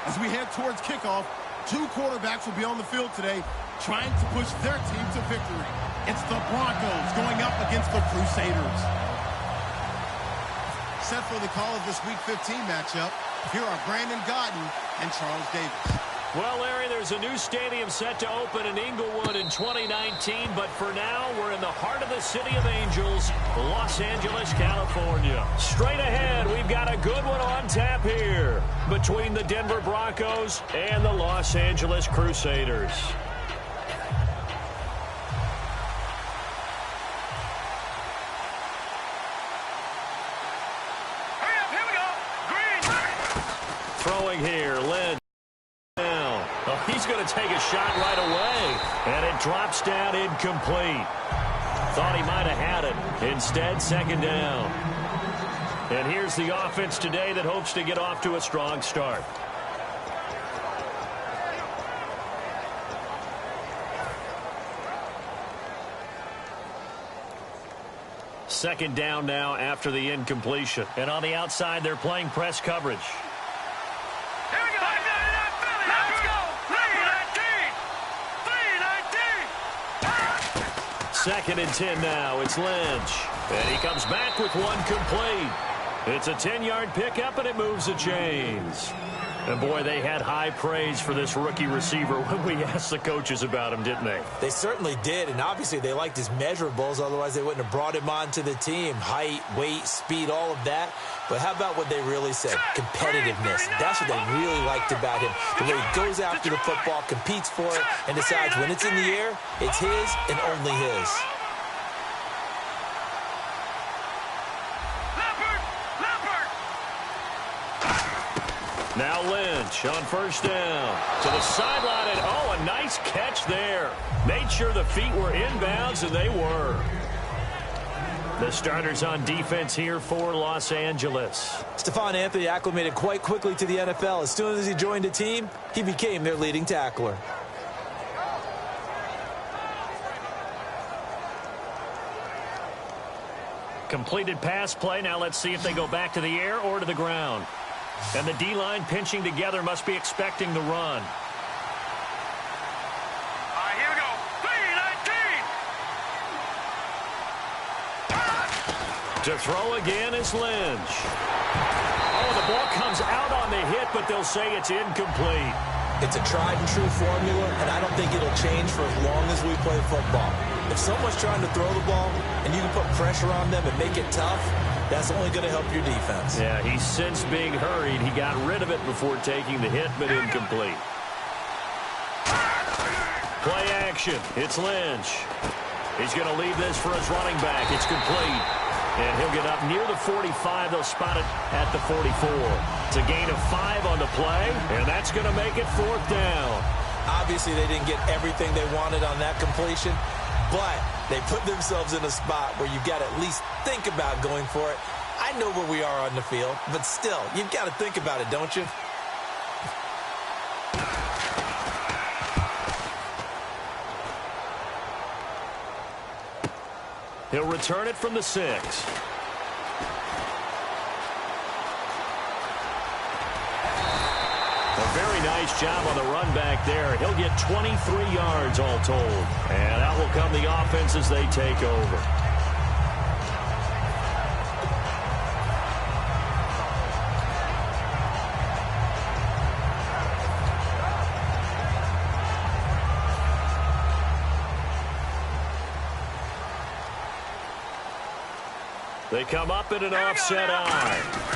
As we head towards kickoff, two quarterbacks will be on the field today trying to push their team to victory. It's the Broncos going up against the Crusaders. Set for the call of this Week 15 matchup, here are Brandon Gaudin and Charles Davis. Well, Larry, there's a new stadium set to open in Inglewood in 2019, but for now, we're in the heart of the City of Angels, Los Angeles, California. Straight ahead, we've got a good one on tap here between the Denver Broncos and the Los Angeles Crusaders. Here we go. Green. Throwing here, Lynn. Oh, he's going to take a shot right away, and it drops down incomplete. Thought he might have had it. Instead, second down. And here's the offense today that hopes to get off to a strong start. Second down now after the incompletion. And on the outside, they're playing press coverage. Second and 10 now. It's Lynch. And he comes back with one complete. It's a 10-yard pickup, and it moves the chains. And, boy, they had high praise for this rookie receiver when we asked the coaches about him, didn't they? They certainly did, and obviously they liked his measurables. Otherwise, they wouldn't have brought him onto the team. Height, weight, speed, all of that. But how about what they really said? Competitiveness. That's what they really liked about him. The way he goes after the football, competes for it, and decides when it's in the air, it's his and only his. Now Lynch on first down to the sideline, and oh, a nice catch there. Made sure the feet were inbounds, and they were. The starters on defense here for Los Angeles. Stephon Anthony acclimated quite quickly to the NFL. As soon as he joined the team, he became their leading tackler. Completed pass play. Now let's see if they go back to the air or to the ground. And the D-line pinching together must be expecting the run. Here we go. 3-19. To throw again is Lynch. Oh, the ball comes out on the hit, but they'll say it's incomplete. It's a tried-and-true formula, and I don't think it'll change for as long as we play football. If someone's trying to throw the ball and you can put pressure on them and make it tough, that's only going to help your defense. Yeah, he sensed being hurried. He got rid of it before taking the hit, but incomplete. Play action. It's Lynch. He's going to leave this for his running back. It's complete. And he'll get up near the 45. They'll spot it at the 44. It's a gain of 5 on the play, and that's going to make it fourth down. Obviously, they didn't get everything they wanted on that completion, but they put themselves in a spot where you've got to at least think about going for it. I know where we are on the field, but still, you've got to think about it, don't you? He'll return it from the 6. A very nice job on the run back there. He'll get 23 yards all told. And out will come the offense as they take over. They come up in an offset eye.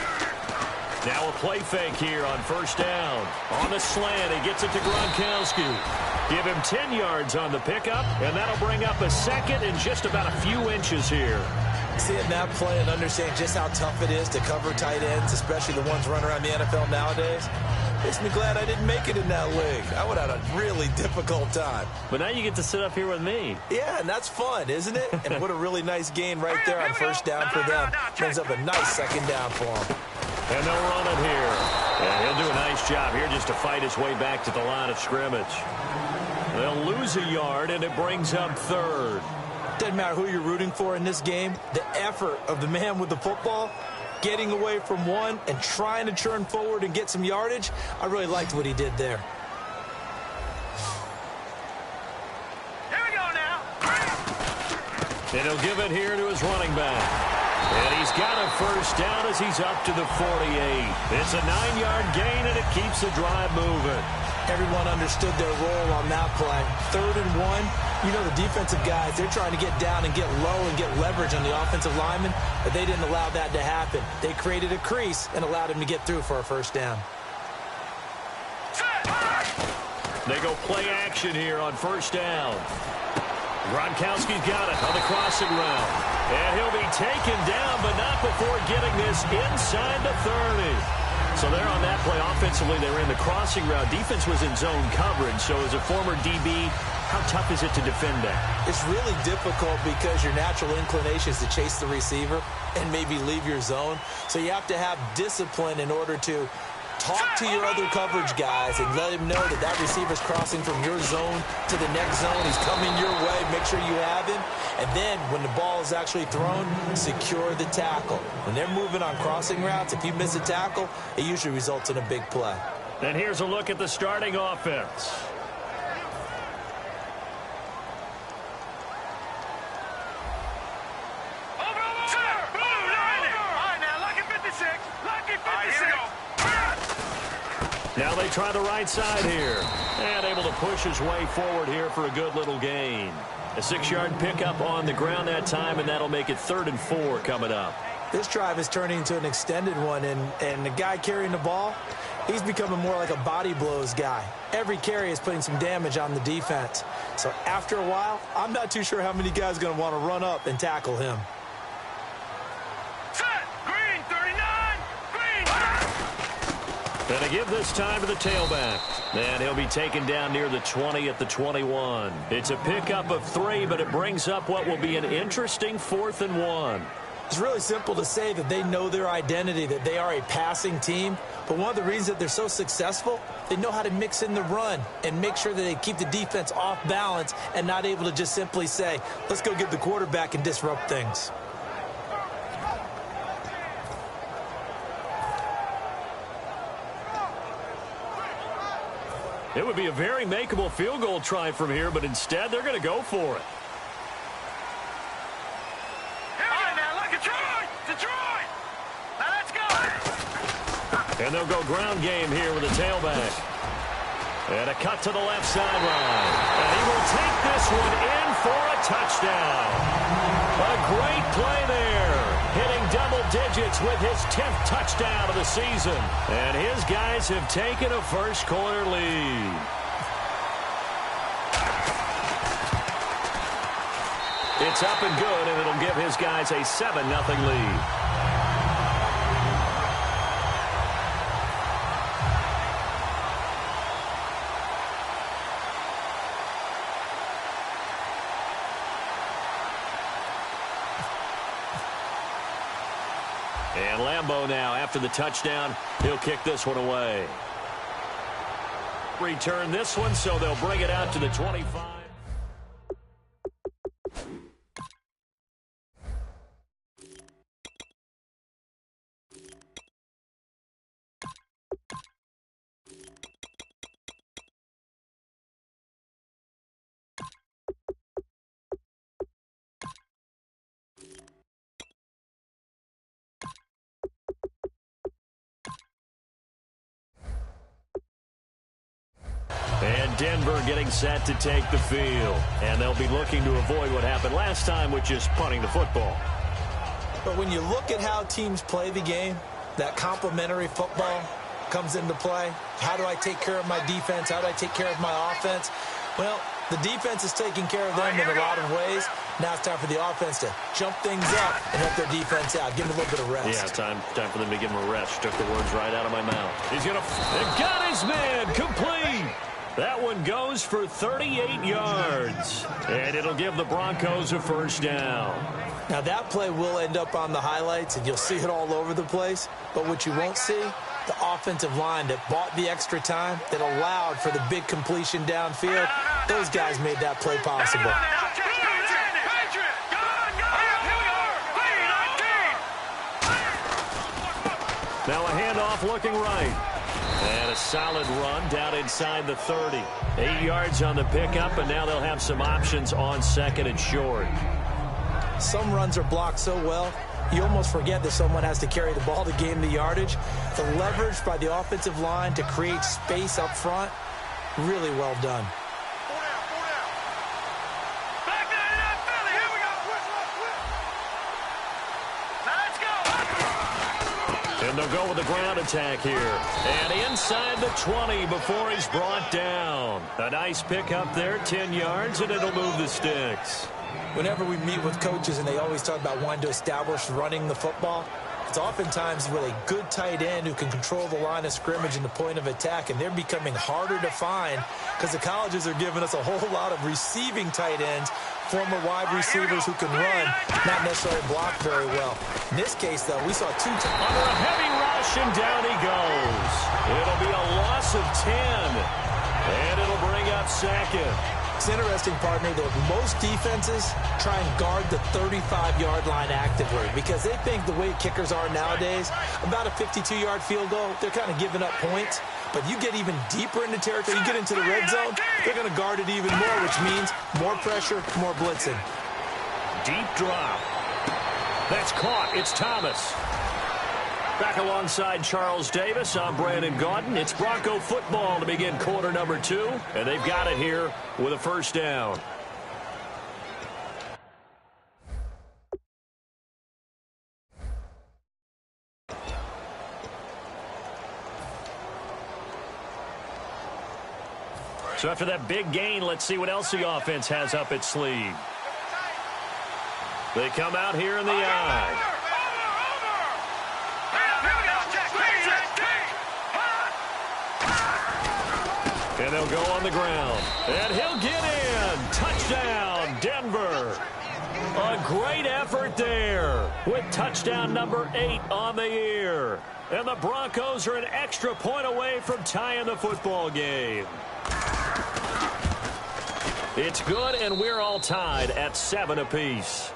Now a play fake here on first down. On the slant, he gets it to Gronkowski. Give him 10 yards on the pickup, and that'll bring up a second in just about a few inches here. Seeing that play and understand just how tough it is to cover tight ends, especially the ones running around the NFL nowadays, makes me glad I didn't make it in that league. I would have had a really difficult time. But now you get to sit up here with me. Yeah, and that's fun, isn't it? And what a really nice gain right there on first down for them. Brings up a nice second down for them. And they'll run it here. And he'll do a nice job here just to fight his way back to the line of scrimmage. They'll lose a yard, and it brings up third. Doesn't matter who you're rooting for in this game. The effort of the man with the football, getting away from one and trying to churn forward and get some yardage. I really liked what he did there. Here we go now. And he'll give it here to his running back. And he's got a first down as he's up to the 48. It's a 9-yard gain, and it keeps the drive moving. Everyone understood their role on that play. 3rd and 1. You know, the defensive guys, they're trying to get down and get low and get leverage on the offensive lineman, but they didn't allow that to happen. They created a crease and allowed him to get through for a first down. They go play action here on first down. Gronkowski's got it on the crossing route. And he'll be taken down, but not before getting this inside the 30. So there on that play, offensively, they ran the crossing route. Defense was in zone coverage. So as a former DB, how tough is it to defend that? It's really difficult because your natural inclination is to chase the receiver and maybe leave your zone. So you have to have discipline in order to talk to your other coverage guys and let him know that that receiver's crossing from your zone to the next zone. He's coming your way. Make sure you have him. And then when the ball is actually thrown, secure the tackle. When they're moving on crossing routes, if you miss a tackle, it usually results in a big play. And here's a look at the starting offense. Now they try the right side here. And able to push his way forward here for a good little gain. A 6-yard pickup on the ground that time, and that'll make it 3rd and 4 coming up. This drive is turning into an extended one, and the guy carrying the ball, he's becoming more like a body blows guy. Every carry is putting some damage on the defense. So after a while, I'm not too sure how many guys are going to want to run up and tackle him. And they give this time to the tailback. And he'll be taken down near the 20 at the 21. It's a pickup of 3, but it brings up what will be an interesting 4th and 1. It's really simple to say that they know their identity, that they are a passing team. But one of the reasons that they're so successful, they know how to mix in the run and make sure that they keep the defense off balance and not able to just simply say, let's go get the quarterback and disrupt things. It would be a very makeable field goal try from here, but instead they're going to go for it. Detroit! Now let's go! And they'll go ground game here with a tailback. And a cut to the left sideline. And he will take this one in for a touchdown. A great play there. Hitting double digits with his 10th touchdown of the season. And his guys have taken a first-quarter lead. It's up and good, and it'll give his guys a 7-0 lead. And Lambeau now, after the touchdown, he'll kick this one away. Return this one, so they'll bring it out to the 25. And Denver getting set to take the field. And they'll be looking to avoid what happened last time, which is punting the football. But when you look at how teams play the game, that complementary football comes into play. How do I take care of my defense? How do I take care of my offense? Well, the defense is taking care of them in a lot of ways. Now it's time for the offense to jump things up and help their defense out. Give them a little bit of rest. Yeah, time for them to give him a rest. Took the words right out of my mouth. He's going to... got his man complete. That one goes for 38 yards. And it'll give the Broncos a first down. Now that play will end up on the highlights, and you'll see it all over the place. But what you won't see, the offensive line that bought the extra time, that allowed for the big completion downfield, those guys made that play possible. Now a handoff looking right. And a solid run down inside the 30. 8 yards on the pickup, and now they'll have some options on second and short. Some runs are blocked so well, you almost forget that someone has to carry the ball to gain the yardage. The leverage by the offensive line to create space up front, really well done. And they'll go with the ground attack here. And inside the 20 before he's brought down. A nice pickup there, 10 yards, and it'll move the sticks. Whenever we meet with coaches and they always talk about wanting to establish running the football, it's oftentimes with a good tight end who can control the line of scrimmage and the point of attack, and they're becoming harder to find because the colleges are giving us a whole lot of receiving tight ends, former wide receivers who can run, not necessarily block very well. In this case, though, we saw two times. Under a heavy rush, and down he goes. It'll be a loss of 10, and it'll bring up second. It's interesting, partner, that most defenses try and guard the 35-yard line actively because they think the way kickers are nowadays, about a 52-yard field goal, they're kind of giving up points. But you get even deeper into territory, you get into the red zone, they're going to guard it even more, which means more pressure, more blitzing. Deep drop. That's caught. It's Thomas. Back alongside Charles Davis, I'm Brandon Gaudin. It's Bronco football to begin quarter number 2, and they've got it here with a first down. So after that big gain, let's see what else the offense has up its sleeve. They come out here in the eye. And they'll go on the ground. And he'll get in. Touchdown, Denver. A great effort there with touchdown number 8 on the year. And the Broncos are an extra point away from tying the football game. It's good, and we're all tied at 7 apiece.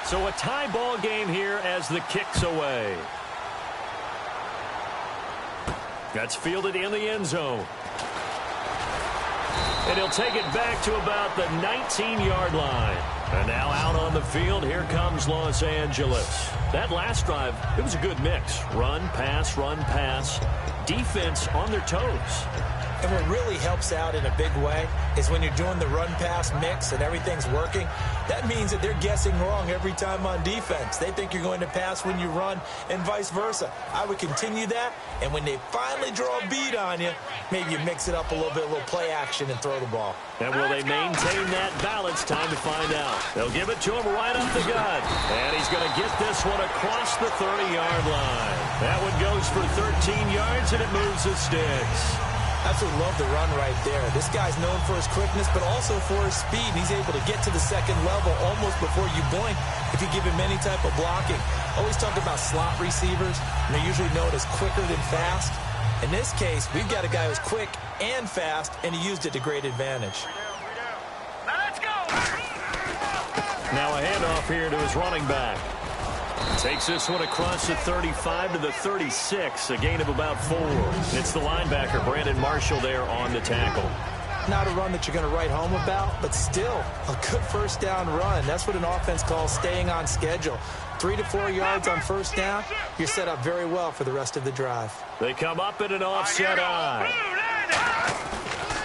So a tie ball game here as the kick's away. That's fielded in the end zone. And he'll take it back to about the 19-yard line. And now out on the field, here comes Los Angeles. That last drive, it was a good mix. Run, pass, defense on their toes. And what really helps out in a big way is when you're doing the run-pass mix and everything's working, that means that they're guessing wrong every time on defense. They think you're going to pass when you run and vice versa. I would continue that, and when they finally draw a beat on you, maybe you mix it up a little bit, a little play action, and throw the ball. And will they maintain that balance? Time to find out. They'll give it to him right up the gut. And he's going to get this one across the 30-yard line. That one goes for 13 yards, and it moves the sticks. Absolutely love the run right there. This guy's known for his quickness, but also for his speed. He's able to get to the second level almost before you blink if you give him any type of blocking. Always talk about slot receivers, and they're usually known as quicker than fast. In this case, we've got a guy who's quick and fast, and he used it to great advantage. Now let's go. Now a handoff here to his running back. Takes this one across the 35 to the 36, a gain of about 4. It's the linebacker, Brandon Marshall, there on the tackle. Not a run that you're going to write home about, but still a good first down run. That's what an offense calls staying on schedule. 3 to 4 yards on first down, you're set up very well for the rest of the drive. They come up in an offset eye.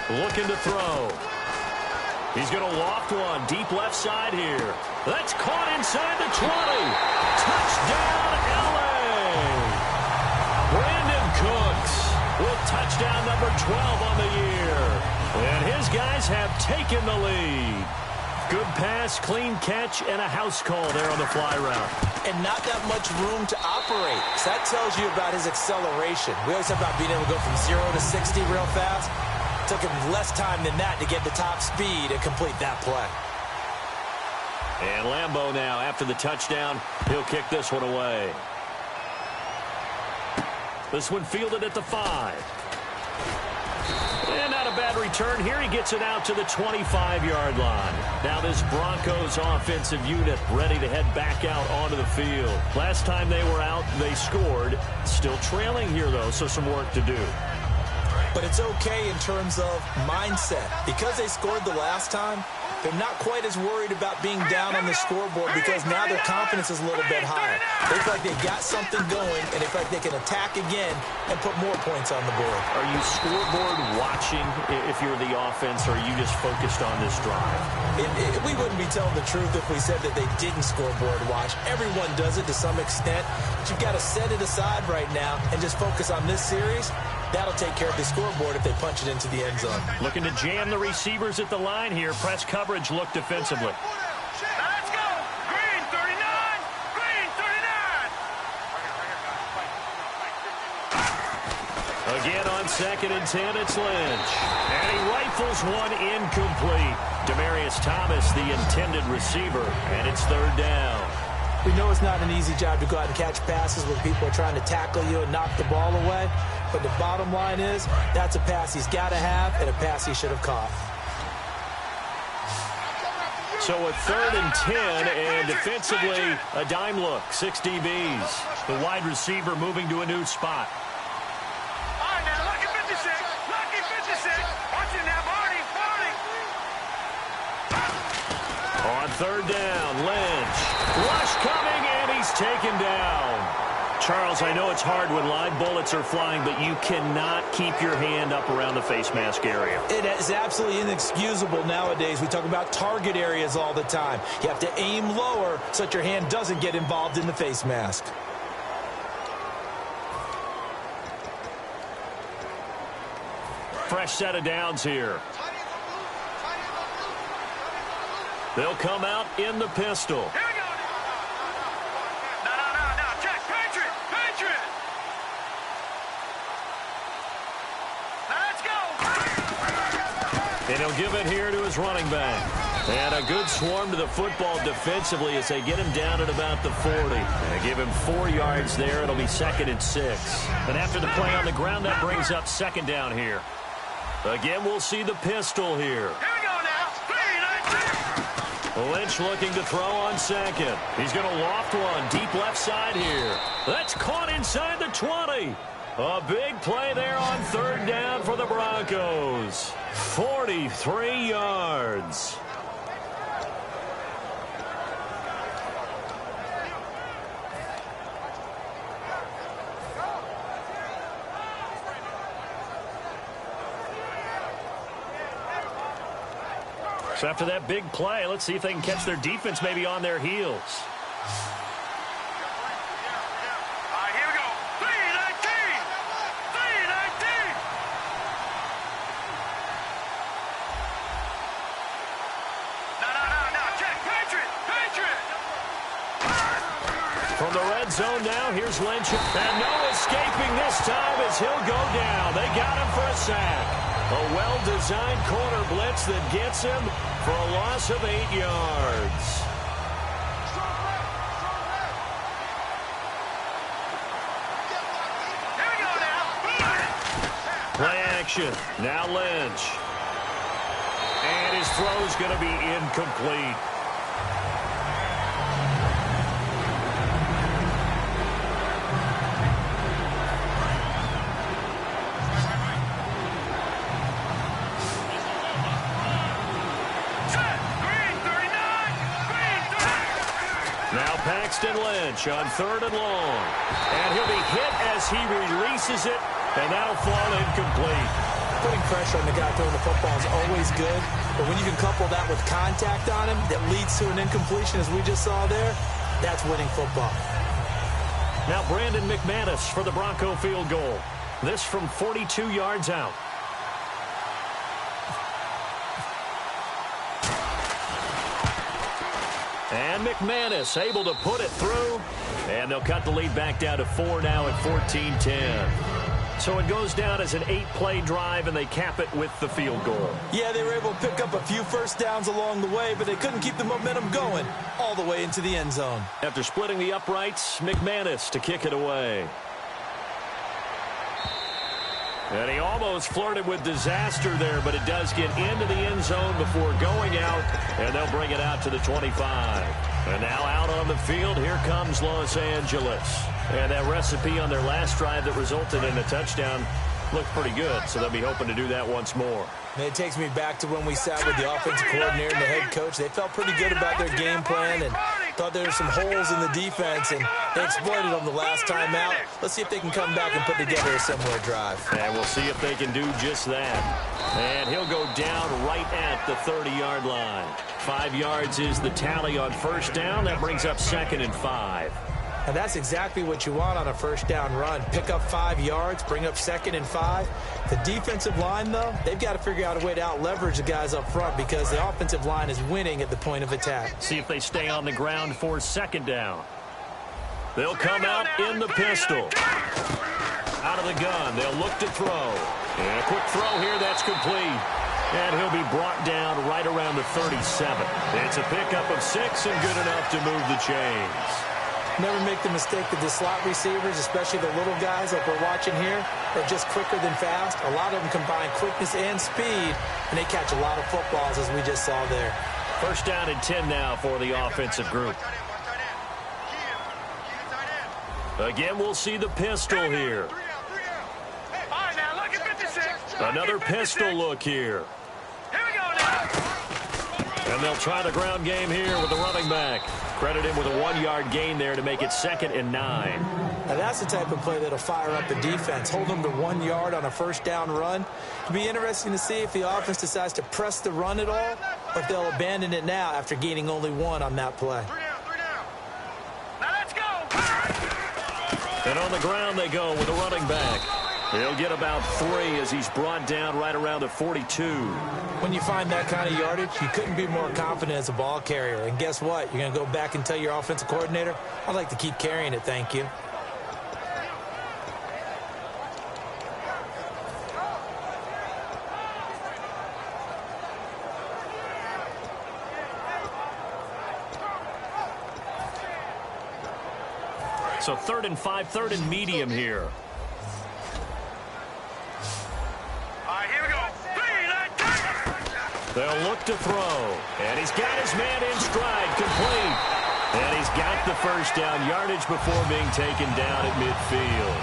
Looking to throw. He's going to loft one deep left side here. That's caught inside the 20. Touchdown, L.A. Brandon Cooks with touchdown number 12 on the year. And his guys have taken the lead. Good pass, clean catch, and a house call there on the fly route. And not that much room to operate. So that tells you about his acceleration. We always talk about being able to go from 0 to 60 real fast. Took him less time than that to get the top speed and complete that play. And Lambeau now, after the touchdown, he'll kick this one away. This one fielded at the 5. And not a bad return here. He gets it out to the 25-yard line. Now this Broncos offensive unit ready to head back out onto the field. Last time they were out, they scored. Still trailing here, though, so some work to do. But it's okay in terms of mindset. Because they scored the last time, they're not quite as worried about being down on the scoreboard because now their confidence is a little bit higher. They feel like they've got something going, and they feel like they can attack again and put more points on the board. Are you scoreboard watching if you're the offense, or are you just focused on this drive? We wouldn't be telling the truth if we said that they didn't scoreboard watch. Everyone does it to some extent, but you've got to set it aside right now and just focus on this series. That'll take care of the scoreboard if they punch it into the end zone. Looking to jam the receivers at the line here. Press coverage look defensively. Let's go. Green 39. Green 39. Again on 2nd and 10, it's Lynch. And he rifles one incomplete. Demaryius Thomas, the intended receiver, and it's 3rd down. We know it's not an easy job to go out and catch passes when people are trying to tackle you and knock the ball away. But the bottom line is, that's a pass he's got to have and a pass he should have caught. So a 3rd and 10, and defensively, a dime look, 6 DBs. The wide receiver moving to a new spot. All right, now, lucky 56. Lucky 56. Watch it now, Barney. Barney. On 3rd down, Lynch. Rush coming, and he's taken down. Charles, I know it's hard when live bullets are flying, but you cannot keep your hand up around the face mask area. It is absolutely inexcusable nowadays. We talk about target areas all the time. You have to aim lower so that your hand doesn't get involved in the face mask. Fresh set of downs here. They'll come out in the pistol. Here we go. No. Check. Patriot. Let's go. And he'll give it here to his running back. And a good swarm to the football defensively as they get him down at about the 40. And they give him 4 yards there. It'll be 2nd and 6. And after the play on the ground, that brings up 2nd down here. Again, we'll see the pistol here. Here we go now. 3, 19. Lynch looking to throw on 2nd. He's going to loft one deep left side here. That's caught inside the 20. A big play there on 3rd down for the Broncos. 43 yards. So after that big play, let's see if they can catch their defense maybe on their heels. All right, here we go. 3-19. 3-19. No. Check. Patriot. From the red zone now, here's Lynch. And no escaping this time as he'll go down. They got him for a sack. A well-designed corner blitz that gets him for a loss of 8 yards. Here we go now. Play action. Now Lynch. And his throw's going to be incomplete. Lynch on 3rd and long. And he'll be hit as he releases it, and that'll fall incomplete. Putting pressure on the guy throwing the football is always good, but when you can couple that with contact on him that leads to an incompletion, as we just saw there, that's winning football. Now Brandon McManus for the Bronco field goal. This from 42 yards out. And McManus able to put it through. And they'll cut the lead back down to 4 now at 14-10. So it goes down as an 8-play drive, and they cap it with the field goal. Yeah, they were able to pick up a few first downs along the way, but they couldn't keep the momentum going all the way into the end zone. After splitting the uprights, McManus to kick it away. And he almost flirted with disaster there, but it does get into the end zone before going out, and they'll bring it out to the 25. And now out on the field, here comes Los Angeles. And that recipe on their last drive that resulted in a touchdown looked pretty good, so they'll be hoping to do that once more. And it takes me back to when we sat with the offensive coordinator and the head coach. They felt pretty good about their game plan and thought there were some holes in the defense, and they exploited them the last time out. Let's see if they can come back and put together a similar drive. And we'll see if they can do just that. And he'll go down right at the 30-yard line. 5 yards is the tally on first down. That brings up 2nd and 5. And that's exactly what you want on a first down run. Pick up 5 yards, bring up 2nd and 5. The defensive line, though, they've got to figure out a way to out-leverage the guys up front because the offensive line is winning at the point of attack. See if they stay on the ground for 2nd down. They'll come out in the pistol. Out of the gun. They'll look to throw. And a quick throw here. That's complete. And he'll be brought down right around the 37. It's a pickup of 6 and good enough to move the chains. Never make the mistake that the slot receivers, especially the little guys like we're watching here, are just quicker than fast. A lot of them combine quickness and speed, and they catch a lot of footballs, as we just saw there. First down and 10 now for the offensive group. Again, we'll see the pistol here. Another pistol look here. And they'll try the ground game here with the running back. Credit him with a 1-yard gain there to make it 2nd and 9. Now that's the type of play that'll fire up the defense. Hold them to 1 yard on a first down run. It'll be interesting to see if the offense decides to press the run at all, or if they'll abandon it now after gaining only 1 on that play. 3 down. Now let's go. And on the ground they go with the running back. He'll get about 3 as he's brought down right around the 42. When you find that kind of yardage, you couldn't be more confident as a ball carrier. And guess what? You're going to go back and tell your offensive coordinator, I'd like to keep carrying it, thank you. So 3rd and 5, 3rd and medium here. They'll look to throw. And he's got his man in stride, complete. And he's got the first down yardage before being taken down at midfield.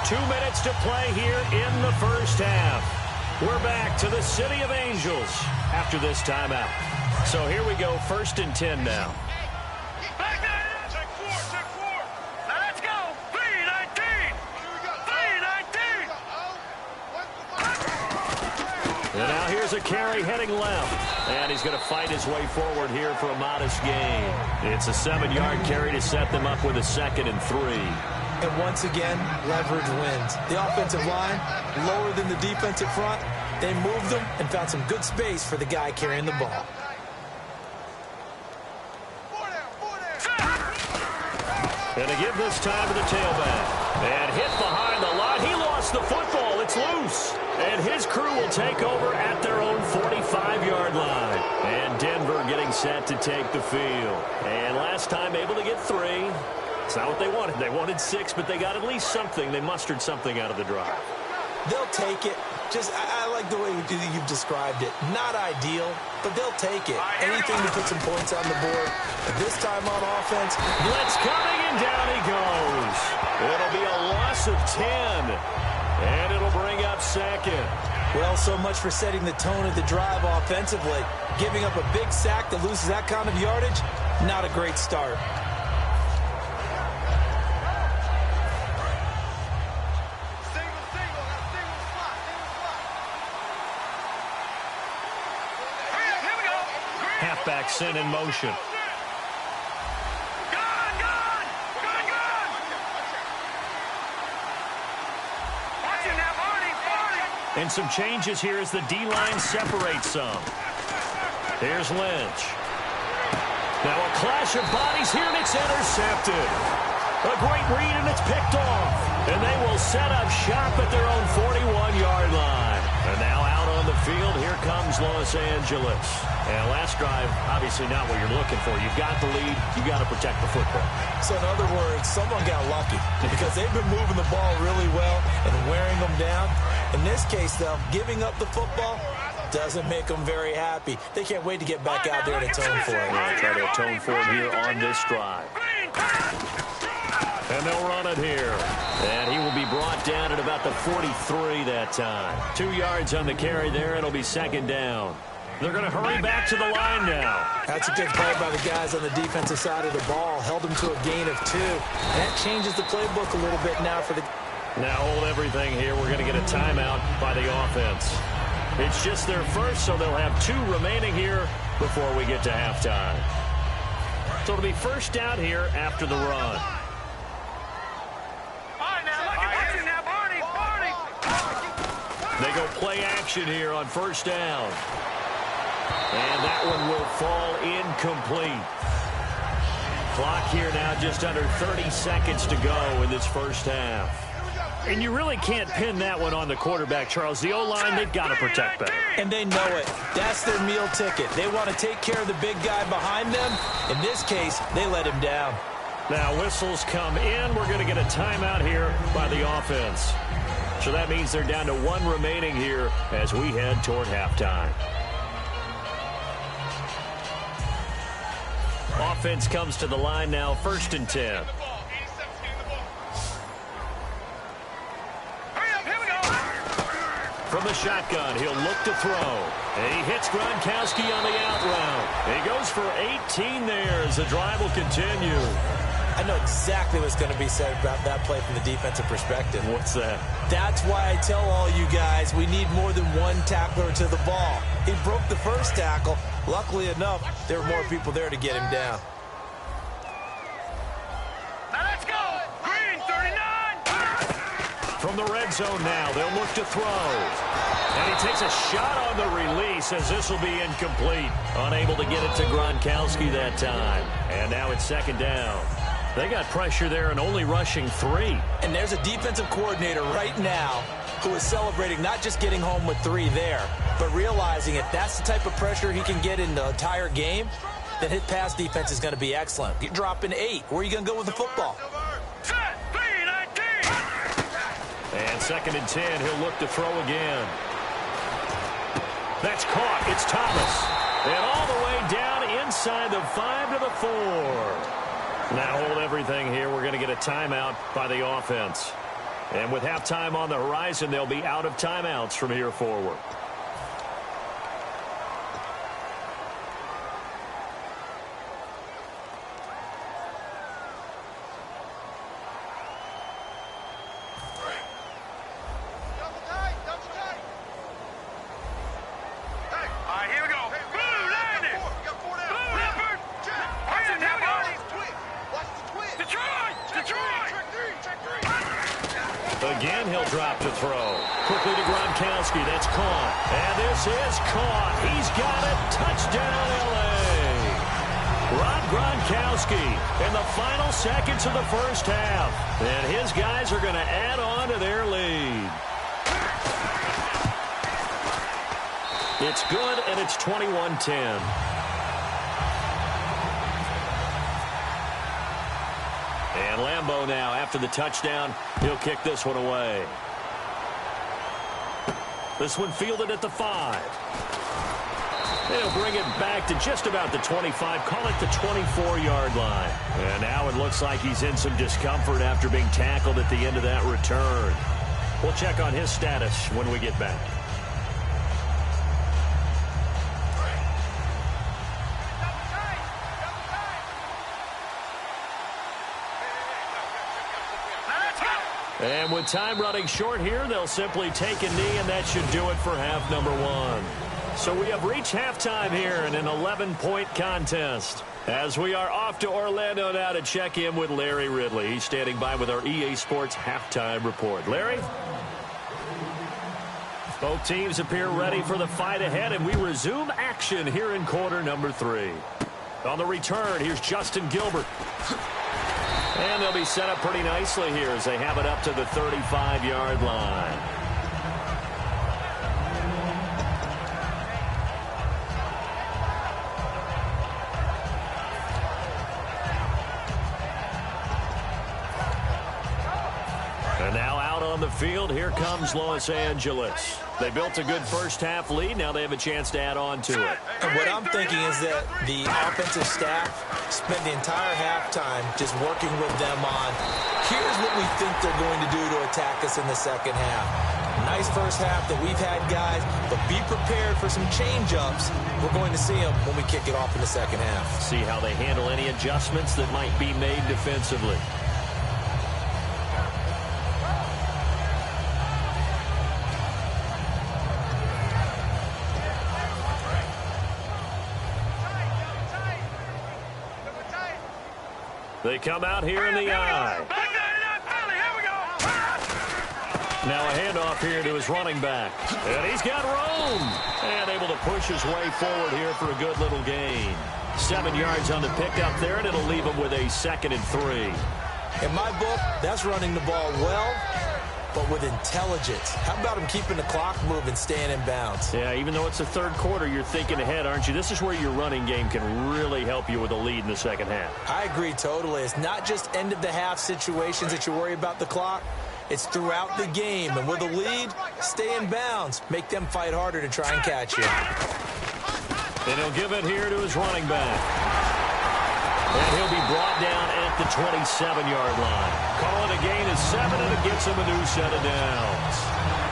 Two minutes to play here in the first half. We're back to the City of Angels after this timeout. So here we go, 1st and 10 now. And now here's a carry heading left. And he's going to fight his way forward here for a modest gain. It's a 7-yard carry to set them up with a 2nd and 3. And once again, leverage wins. The offensive line, lower than the defensive front. They moved them and found some good space for the guy carrying the ball. And to give this time to the tailback. And hit behind the line. He lost the football. It's loose. And his crew will take over at their own 45-yard line. And Denver getting set to take the field. And last time able to get 3. It's not what they wanted. They wanted 6, but they got at least something. They mustered something out of the drive. They'll take it. Just, I like the way you've described it. Not ideal, but they'll take it. Anything to put some points on the board. But this time on offense, blitz coming, and down he goes. It'll be a loss of 10. And it'll bring up 2nd. Well, so much for setting the tone of the drive offensively. Giving up a big sack that loses that kind of yardage, not a great start. Halfback sent in motion. And some changes here as the D-line separates some. Here's Lynch. Now a clash of bodies here, and it's intercepted. A great read, and it's picked off. And they will set up shop at their own 41-yard line. And now out on the field. Here comes Los Angeles. And last drive, obviously not what you're looking for. You've got the lead. You've got to protect the football. So in other words, someone got lucky because they've been moving the ball really well and wearing them down. In this case, though, giving up the football doesn't make them very happy. They can't wait to get back out there and atone for it. They'll try to atone for it here on this drive. And they'll run it here. And he will be brought down at about the 43 that time. 2 yards on the carry there. It'll be second down. They're going to hurry back to the line now. That's a good play by the guys on the defensive side of the ball. Held them to a gain of 2. That changes the playbook a little bit now for the... Now hold everything here. We're going to get a timeout by the offense. It's just their first, so they'll have 2 remaining here before we get to halftime. So it'll be first down here after the run. They go play action here on first down. And that one will fall incomplete. Clock here now just under 30 seconds to go in this first half. And you really can't pin that one on the quarterback, Charles. The O-line, they've got to protect better. And they know it. That's their meal ticket. They want to take care of the big guy behind them. In this case, they let him down. Now whistles come in. We're going to get a timeout here by the offense. So that means they're down to 1 remaining here as we head toward halftime. Offense comes to the line now, 1st and 10. From the shotgun, he'll look to throw. And he hits Gronkowski on the out route. He goes for 18 there as the drive will continue. I know exactly what's going to be said about that play from the defensive perspective. What's that? That's why I tell all you guys we need more than 1 tackler to the ball. He broke the first tackle. Luckily enough, there were more people there to get him down. Now let's go. Green, 39. From the red zone now, they'll look to throw. And he takes a shot on the release as this will be incomplete. Unable to get it to Gronkowski that time. And now it's second down. They got pressure there and only rushing 3. And there's a defensive coordinator right now who is celebrating not just getting home with 3 there, but realizing if that's the type of pressure he can get in the entire game, then his pass defense is going to be excellent. You're dropping 8. Where are you going to go with the football? And 2nd and 10, he'll look to throw again. That's caught. It's Thomas. And all the way down inside the 5 to the 4. Now hold everything here. We're going to get a timeout by the offense. And with halftime on the horizon, they'll be out of timeouts from here forward. Again, he'll drop to throw. Quickly to Gronkowski. That's caught. And this is caught. He's got it. Touchdown, L.A. Rob Gronkowski in the final seconds of the first half. And his guys are going to add on to their lead. It's good, and it's 21-10. And Lambeau now, after the touchdown, he'll kick this one away. This one fielded at the 5. They'll bring it back to just about the 25, call it the 24-yard line. And now it looks like he's in some discomfort after being tackled at the end of that return. We'll check on his status when we get back. And with time running short here, they'll simply take a knee, and that should do it for half number 1. So we have reached halftime here in an 11-point contest. As we are off to Orlando now to check in with Larry Ridley. He's standing by with our EA Sports halftime report. Larry? Both teams appear ready for the fight ahead, and we resume action here in quarter number 3. On the return, here's Justin Gilbert. And they'll be set up pretty nicely here as they have it up to the 35-yard line. on the field. Here comes Los Angeles. They built a good first-half lead. Now they have a chance to add on to it. And what I'm thinking is that the offensive staff spent the entire halftime just working with them on, here's what we think they're going to do to attack us in the second half. Nice first half that we've had, guys, but be prepared for some change-ups. We're going to see them when we kick it off in the second half. See how they handle any adjustments that might be made defensively. They come out here in the eye. Now a handoff here to his running back. And he's got room. And able to push his way forward here for a good little gain. 7 yards on the pickup there, and it'll leave him with a 2nd and 3. In my book, that's running the ball well, but with intelligence. How about him keeping the clock moving, staying in bounds? Yeah, even though it's the third quarter, you're thinking ahead, aren't you? This is where your running game can really help you with a lead in the second half. I agree totally. It's not just end-of-the-half situations that you worry about the clock. It's throughout the game. And with a lead, stay in bounds. Make them fight harder to try and catch you. And he'll give it here to his running back. And he'll be brought down at the 27-yard line. Call it a gain of 7, and it gets him a new set of downs.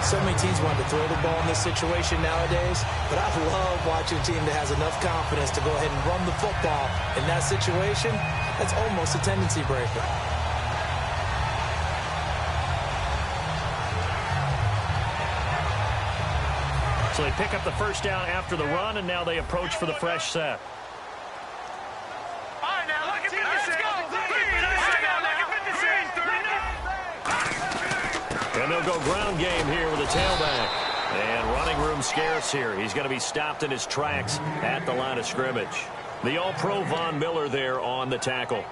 So many teams want to throw the ball in this situation nowadays, but I love watching a team that has enough confidence to go ahead and run the football. In that situation, that's almost a tendency breaker. So they pick up the first down after the run, and now they approach for the fresh set. And they'll go ground game here with a tailback. And running room scarce here. He's going to be stopped in his tracks at the line of scrimmage. The All-Pro Von Miller there on the tackle.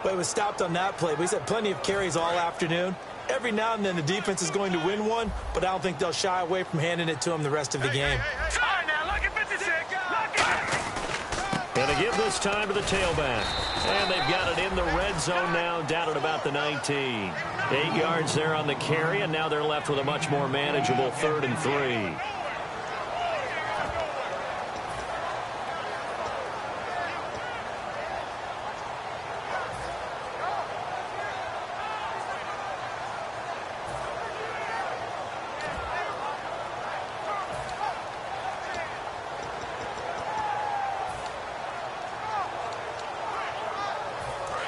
But it was stopped on that play. He's had plenty of carries all afternoon. Every now and then the defense is going to win one, but I don't think they'll shy away from handing it to him the rest of the game. And they give this time to the tailback. And they've got it in the red zone now, down at about the 19. 8 yards there on the carry, and now they're left with a much more manageable 3rd and 3.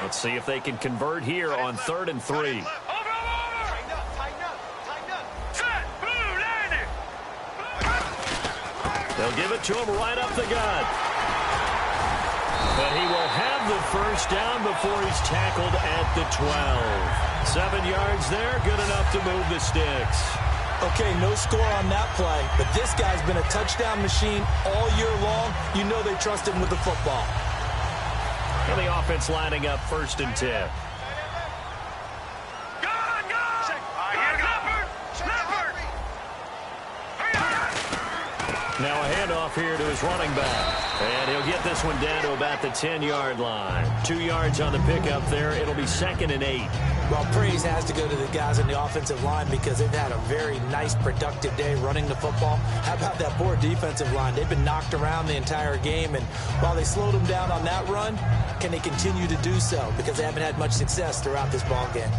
Let's see if they can convert here on 3rd and 3. They'll give it to him right up the gut. But he will have the first down before he's tackled at the 12. 7 yards there, good enough to move the sticks. Okay, no score on that play, but this guy's been a touchdown machine all year long. You know they trust him with the football. And the offense lining up 1st and 10. Now a handoff here to his running back. And he'll get this one down to about the 10-yard line. 2 yards on the pickup there. It'll be 2nd and 8. Well, praise has to go to the guys on the offensive line because they've had a very nice, productive day running the football. How about that poor defensive line? They've been knocked around the entire game, and while they slowed them down on that run, can they continue to do so? Because they haven't had much success throughout this ball game.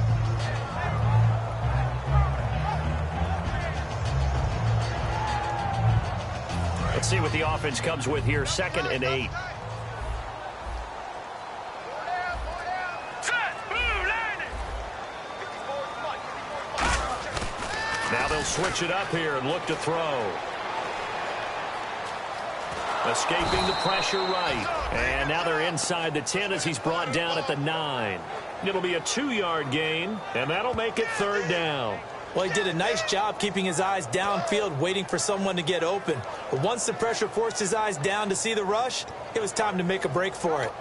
Let's see what the offense comes with here. 2nd and 8. Now they'll switch it up here and look to throw. Escaping the pressure right. And now they're inside the 10 as he's brought down at the 9. It'll be a 2-yard gain, and that'll make it 3rd down. Well, he did a nice job keeping his eyes downfield, waiting for someone to get open. But once the pressure forced his eyes down to see the rush, it was time to make a break for it.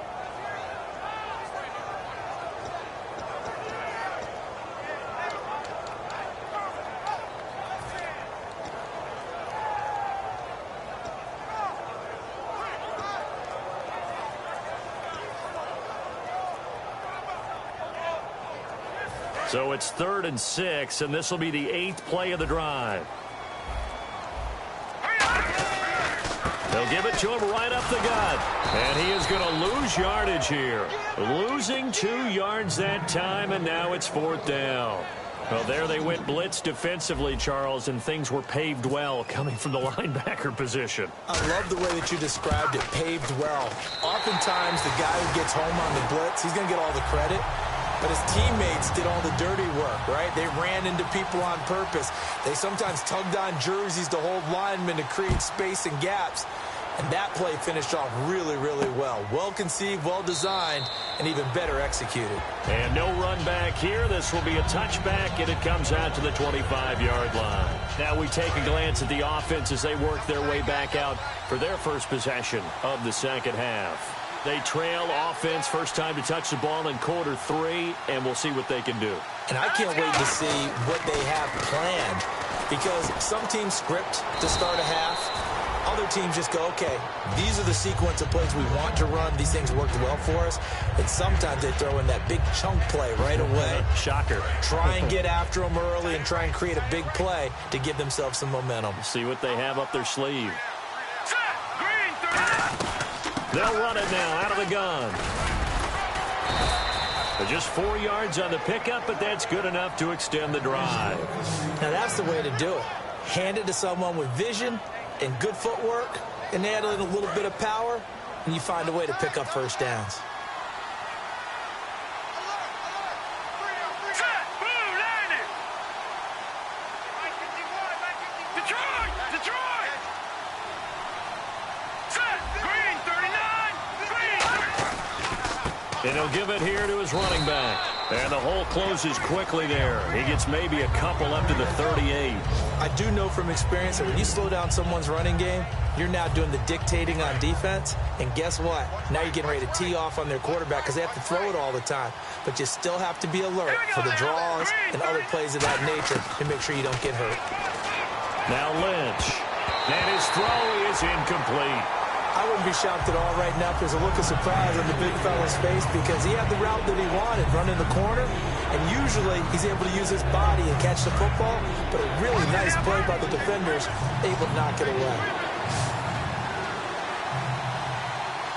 So it's 3rd and 6, and this will be the 8th play of the drive. They'll give it to him right up the gut. And he is going to lose yardage here. Losing 2 yards that time, and now it's 4th down. Well, there they went blitz defensively, Charles, and things were paved well coming from the linebacker position. I love the way that you described it, paved well. Oftentimes, the guy who gets home on the blitz, he's going to get all the credit. But his teammates did all the dirty work, right? They ran into people on purpose. They sometimes tugged on jerseys to hold linemen to create space and gaps. And that play finished off really, really well. Well-conceived, well-designed, and even better executed. And no run back here. This will be a touchback, and it comes out to the 25-yard line. Now we take a glance at the offense as they work their way back out for their first possession of the second half. They trail offense, first time to touch the ball in quarter 3, and we'll see what they can do. And I can't wait to see what they have planned, because some teams script to start a half. Other teams just go, okay, these are the sequence of plays we want to run. These things worked well for us. And sometimes they throw in that big chunk play right away. Shocker. Try and get after them early and try and create a big play to give themselves some momentum. See what they have up their sleeve. They'll run it now out of the gun. They're just 4 yards on the pickup, but that's good enough to extend the drive. Now that's the way to do it. Hand it to someone with vision and good footwork, and add in a little bit of power, and you find a way to pick up first downs. And he'll give it here to his running back. And the hole closes quickly there. He gets maybe a couple up to the 38. I do know from experience that when you slow down someone's running game, you're now doing the dictating on defense. And guess what? Now you're getting ready to tee off on their quarterback because they have to throw it all the time. But you still have to be alert for the draws and other plays of that nature to make sure you don't get hurt. Now Lynch. And his throw is incomplete. I wouldn't be shocked at all right now if there's a look of surprise on the big fella's face because he had the route that he wanted, running the corner, and usually he's able to use his body and catch the football, but a really nice play by the defenders, able to knock it away.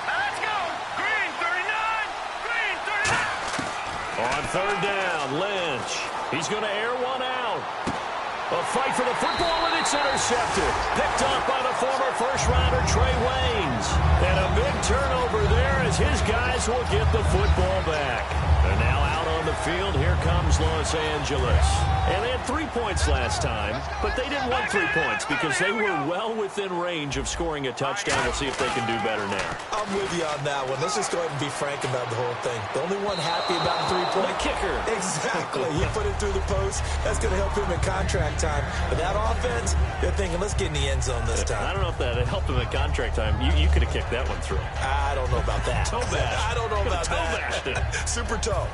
Let's go! Green 39! Green 39! On 3rd down, Lynch. He's going to air one out. A fight for the football, and it's intercepted. Picked off by the former first-rounder Trey Waynes. And a big turnover there as his guys will get the football back. And now out on the field, here comes Los Angeles. And they had 3 points last time, but they didn't want 3 points because they were well within range of scoring a touchdown. We'll see if they can do better now. I'm with you on that one. Let's just go ahead and be frank about the whole thing. The only one happy about 3 point kicker. Exactly. You put it through the post. That's going to help him in contract time. But that offense, they're thinking, let's get in the end zone this time. I don't know if that helped him in contract time. You could have kicked that one through. I don't know about that. Toe bash. I don't know about toe that. bashed it. Super toe.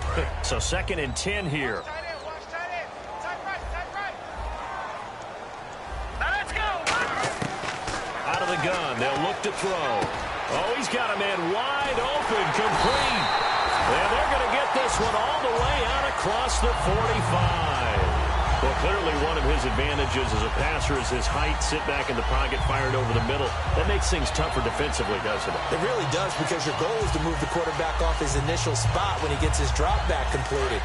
So 2nd and 10 here. Out of the gun, they'll look to throw. Oh, he's got a man wide open, complete. And they're going to get this one all the way out across the 45. Well, clearly one of his advantages as a passer is his height, sit back in the pocket, fired over the middle. That makes things tougher defensively, doesn't it? It really does, because your goal is to move the quarterback off his initial spot when he gets his drop back completed.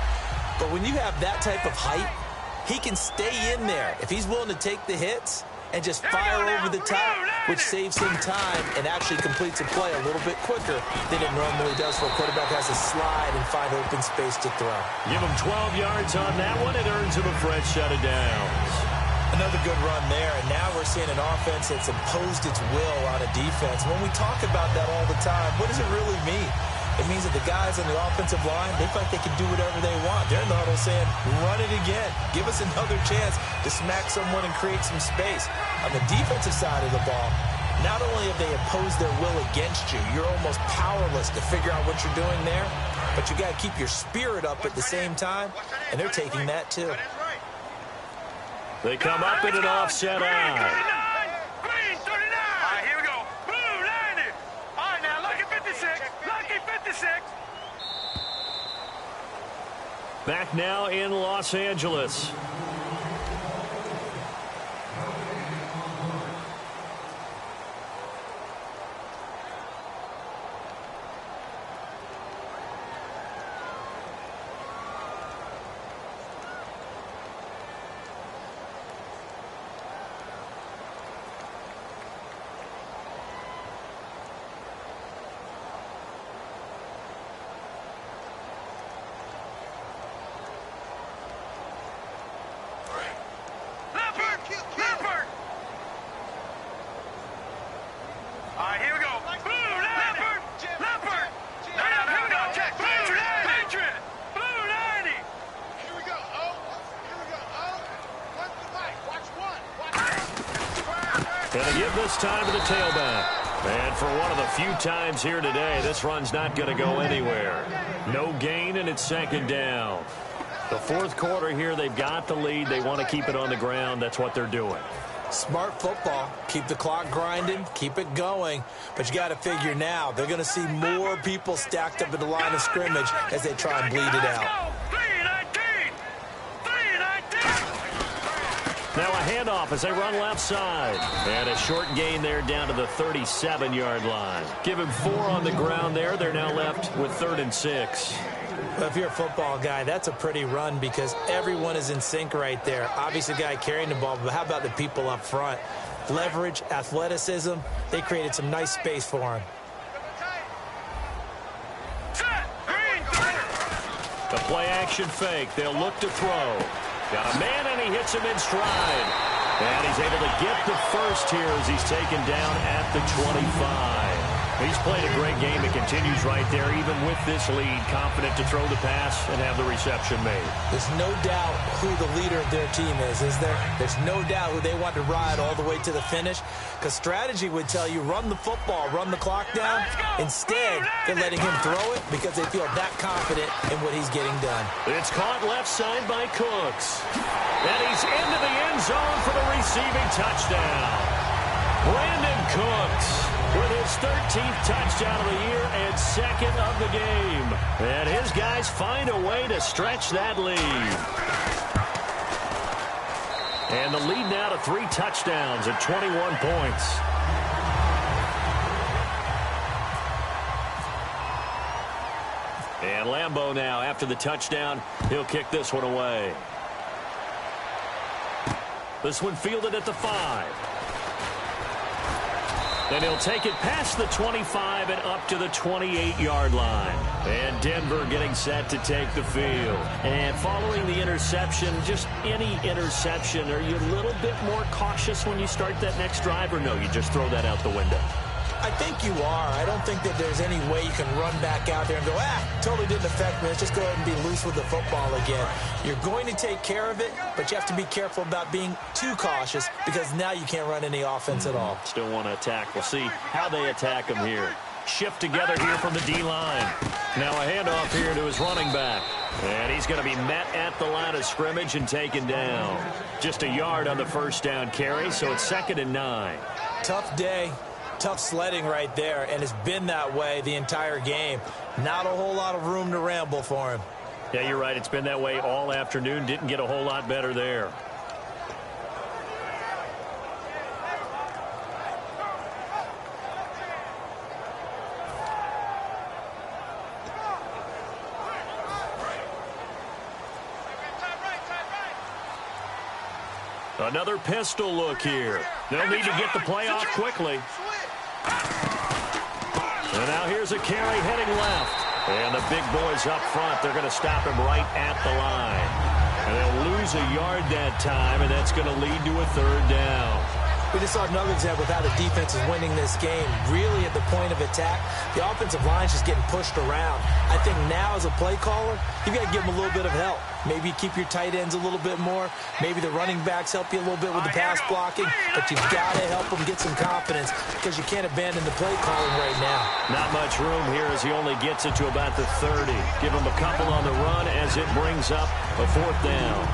But when you have that type of height, he can stay in there if he's willing to take the hits and just fire over the top, which saves him time and actually completes a play a little bit quicker than it normally does for a quarterback has to slide and find open space to throw. Give him 12 yards on that one. It earns him a fresh set of downs. Another good run there, and now we're seeing an offense that's imposed its will on a defense. When we talk about that all the time, what does it really mean? It means that the guys on the offensive line, they feel like they can do whatever they want. They're in the huddle saying, run it again. Give us another chance to smack someone and create some space. On the defensive side of the ball, not only have they imposed their will against you, you're almost powerless to figure out what you're doing there, but you got to keep your spirit up at the same time, and they're taking that too. They come up in an offset eye. Green 39! All right, here we go. Blue, line it. All right, now, lucky 56. Lucky 56. Back now in Los Angeles. And they give this time to the tailback. And for one of the few times here today, this run's not going to go anywhere. No gain, and it's second down. The fourth quarter here, they've got the lead. They want to keep it on the ground. That's what they're doing. Smart football. Keep the clock grinding. Keep it going. But you got to figure now, they're going to see more people stacked up at the line of scrimmage as they try and bleed it out. Now a handoff as they run left side. And a short gain there down to the 37-yard line. Give him 4 on the ground there. They're now left with 3rd and 6. Well, if you're a football guy, that's a pretty run because everyone is in sync right there. Obviously, the guy carrying the ball, but how about the people up front? Leverage, athleticism, they created some nice space for him. The play-action fake. They'll look to throw. Got a man, and he hits him in stride. And he's able to get the first here as he's taken down at the 25. He's played a great game. It continues right there, even with this lead, confident to throw the pass and have the reception made. There's no doubt who the leader of their team is there? There's no doubt who they want to ride all the way to the finish, because strategy would tell you run the football, run the clock down. Instead, they're letting him throw it because they feel that confident in what he's getting done. It's caught left side by Cooks. And he's into the end zone for the receiving touchdown. Brandon Cooks with his 13th touchdown of the year and 2nd of the game. And his guys find a way to stretch that lead. And the lead now to 3 touchdowns at 21 points. And Lambeau now, after the touchdown, he'll kick this one away. This one fielded at the 5. Then he'll take it past the 25 and up to the 28-yard line. And Denver getting set to take the field. And following the interception, just any interception, are you a little bit more cautious when you start that next drive, or no, you just throw that out the window? I think you are. I don't think that there's any way you can run back out there and go, totally didn't affect me. Let's just go ahead and be loose with the football again. You're going to take care of it, but you have to be careful about being too cautious because now you can't run any offense at all. Still want to attack. We'll see how they attack him here. Shift together here from the D-line. Now a handoff here to his running back. And he's going to be met at the line of scrimmage and taken down. Just a yard on the first down carry, so it's 2nd and 9. Tough day. Tough sledding right there, and it's been that way the entire game. Not a whole lot of room to ramble for him. Yeah, you're right. It's been that way all afternoon. Didn't get a whole lot better there. Another pistol look here. They'll need to get the play off quickly. And now here's a carry heading left. And the big boys up front, they're going to stop him right at the line. And they'll lose a yard that time, and that's going to lead to a 3rd down. We just saw another example of how the defense is winning this game. Really at the point of attack, the offensive line's just getting pushed around. I think now as a play caller, you've got to give them a little bit of help. Maybe you keep your tight ends a little bit more. Maybe the running backs help you a little bit with the pass blocking. But you've got to help them get some confidence because you can't abandon the play calling right now. Not much room here as he only gets it to about the 30. Give him a couple on the run as it brings up a 4th down.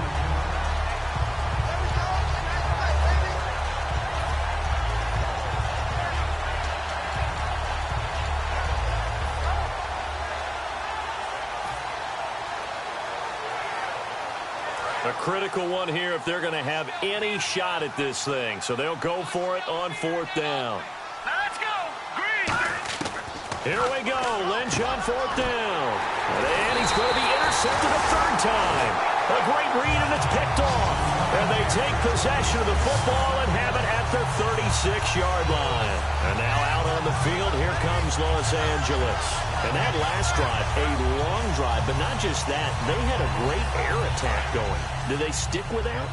A critical one here if they're going to have any shot at this thing. So they'll go for it on 4th down. Now let's go. Green. Here we go. Lynch on 4th down. And he's going to be intercepted a 3rd time. A great read, and it's picked off. And they take possession of the football and have it at their 36-yard line. And now out on the field, here comes Los Angeles. And that last drive, a long drive, but not just that. They had a great air attack going. Do they stick with that?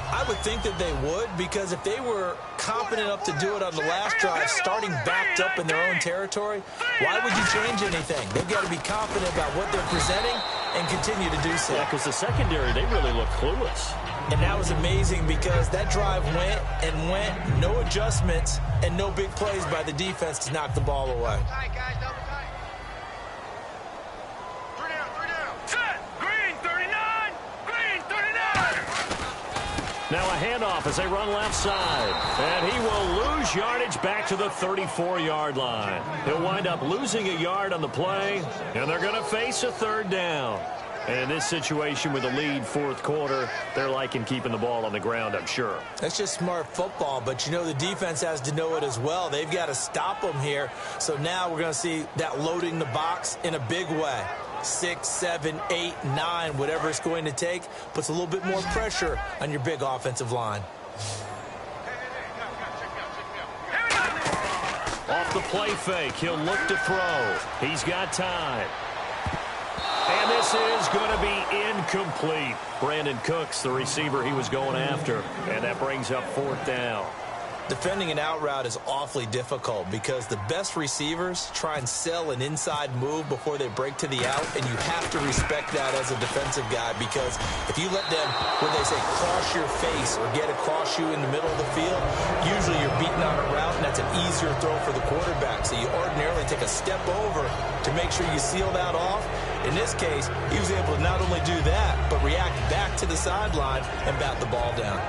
I would think that they would, because if they were confident enough to do it on the last drive, starting backed up in their own territory, why would you change anything? They've got to be confident about what they're presenting and continue to do so. Yeah, because the secondary, they really look clueless. And that was amazing because that drive went and went, no adjustments, and no big plays by the defense to knock the ball away. Tight, guys. Double tight. 3 down, 3 down. Set. Green, 39. Green, 39. Now a handoff as they run left side. And he will lose yardage back to the 34-yard line. He'll wind up losing a yard on the play, and they're going to face a 3rd down. And in this situation with a lead 4th quarter, they're liking keeping the ball on the ground, I'm sure. That's just smart football, but you know the defense has to know it as well. They've got to stop them here. So now we're going to see that loading the box in a big way. 6, 7, 8, 9, whatever it's going to take, puts a little bit more pressure on your big offensive line. Off the play fake, he'll look to throw. He's got time. And this is going to be incomplete. Brandon Cooks, the receiver he was going after. And that brings up 4th down. Defending an out route is awfully difficult because the best receivers try and sell an inside move before they break to the out, and you have to respect that as a defensive guy, because if you let them, when they say cross your face or get across you in the middle of the field, usually you're beating on a route, and that's an easier throw for the quarterback. So you ordinarily take a step over to make sure you seal that off. In this case, he was able to not only do that, but react back to the sideline and bat the ball down.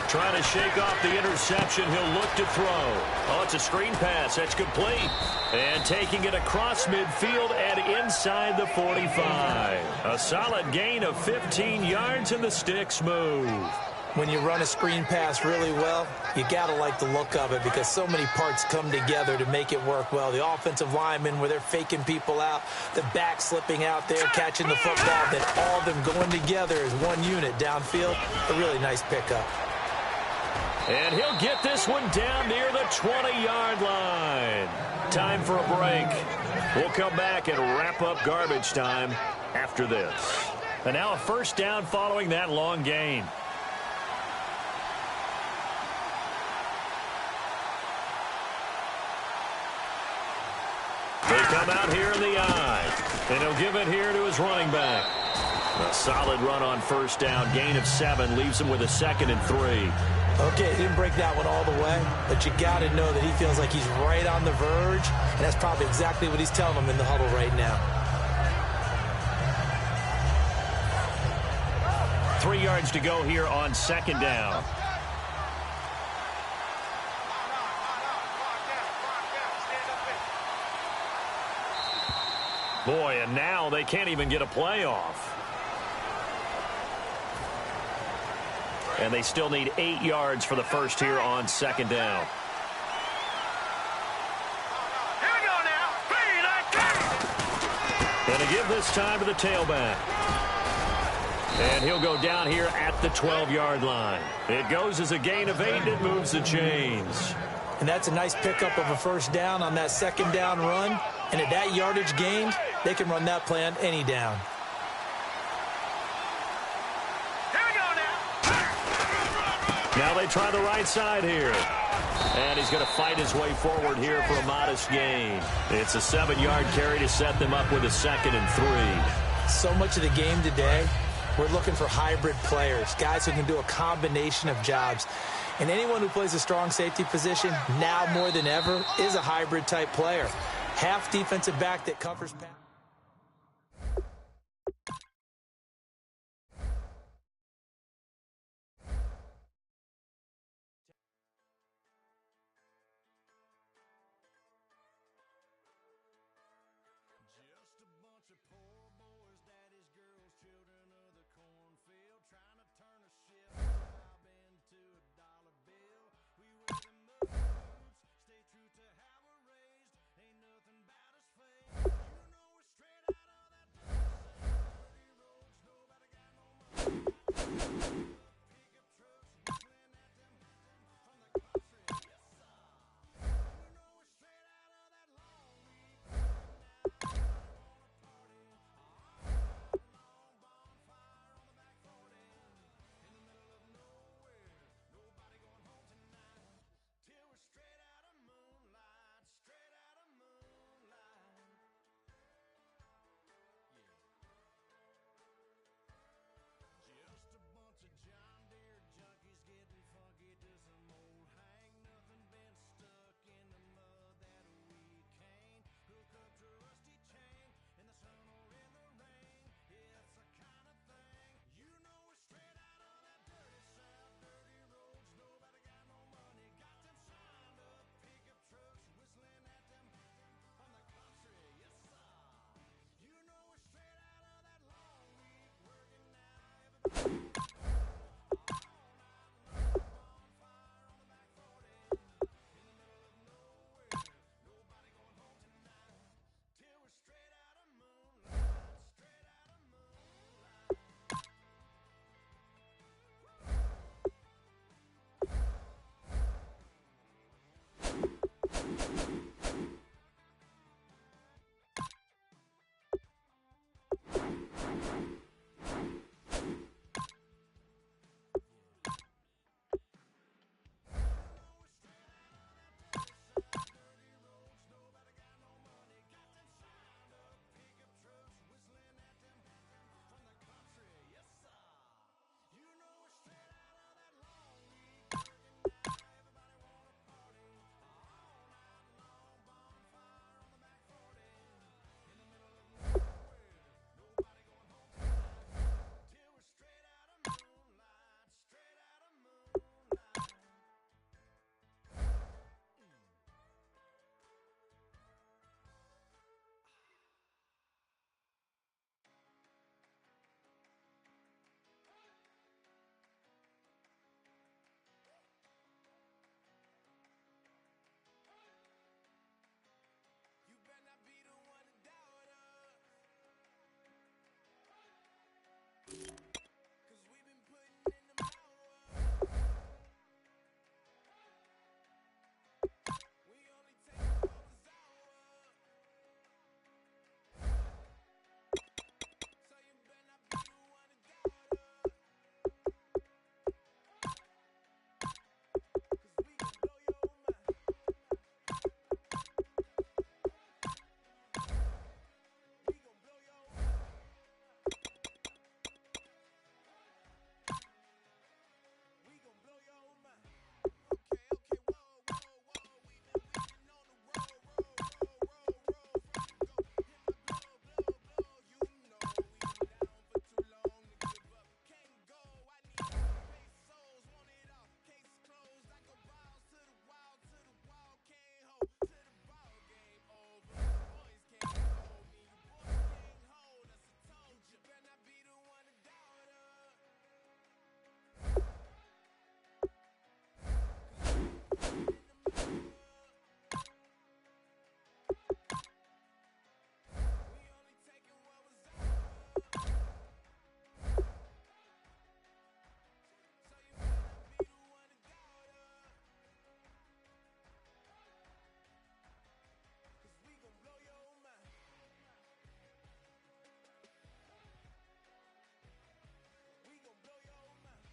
Trying to shake off the interception. He'll look to throw. Oh, it's a screen pass. That's complete. And taking it across midfield and inside the 45. A solid gain of 15 yards, and the sticks move. When you run a screen pass really well, you got to like the look of it because so many parts come together to make it work well. The offensive linemen, where they're faking people out, the back slipping out there, catching the football, then all of them going together as one unit downfield. A really nice pickup. And he'll get this one down near the 20-yard line. Time for a break. We'll come back and wrap up garbage time after this. And now a 1st down following that long gain. They come out here in the eye. And he'll give it here to his running back. A solid run on 1st down. Gain of 7 leaves him with a 2nd and 3. Okay, he didn't break that one all the way, but you got to know that he feels like he's right on the verge, and that's probably exactly what he's telling them in the huddle right now. 3 yards to go here on 2nd down. Boy, and now they can't even get a play off. And they still need 8 yards for the first here on 2nd down. Here we go now. And to give this time to the tailback. And he'll go down here at the 12-yard line. It goes as a gain of 8, and it moves the chains. And that's a nice pickup of a 1st down on that 2nd down run. And at that yardage gained, they can run that play on any down. Now they try the right side here. And he's going to fight his way forward here for a modest gain. It's a 7-yard carry to set them up with a 2nd and 3. So much of the game today, we're looking for hybrid players, guys who can do a combination of jobs. And anyone who plays a strong safety position, now more than ever, is a hybrid type player. Half defensive back that covers pass. Just a bunch of John Deere junkies getting funky to some old hang. Nothing been stuck in the mud that we can't hook up to a rusty chain in the sun or in the rain. Yeah, it's the kind of thing, you know, we're straight out of that dirty south. Dirty roads, nobody got no money. Got them signed up pickup trucks whistling at them from the country. Yes, sir. You know, we're straight out of that long week working now. Straight out of moonlight, straight out of moonlight. You better not be the one to doubt us, 'cause we've been putting in the hours. We only take what was ours. So you better not be the one to doubt us, 'cause we gon' blow your mind. We gon' blow your mind. We gon' blow your mind. Okay, whoa, we've been on the road, roll from the go. Hit my blow, you know we been down for too long to give up. Can't go, I need pesos, want it all. Case closed, I go balls to the wall, can't hold to the ball game over. Boys can't hold me, you boys can't hold us. I told you, better not be the one to doubt us. We only taking what was ours. So you better not be the one to doubt us, 'cause we gon' blow your mind. We gon' blow your mind.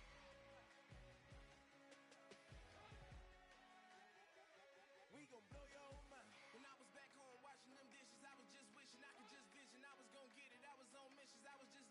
We gon' blow your mind. When I was back home washing them dishes, I was just wishing I could just vision. I was gon' get it, I was on missions, I was just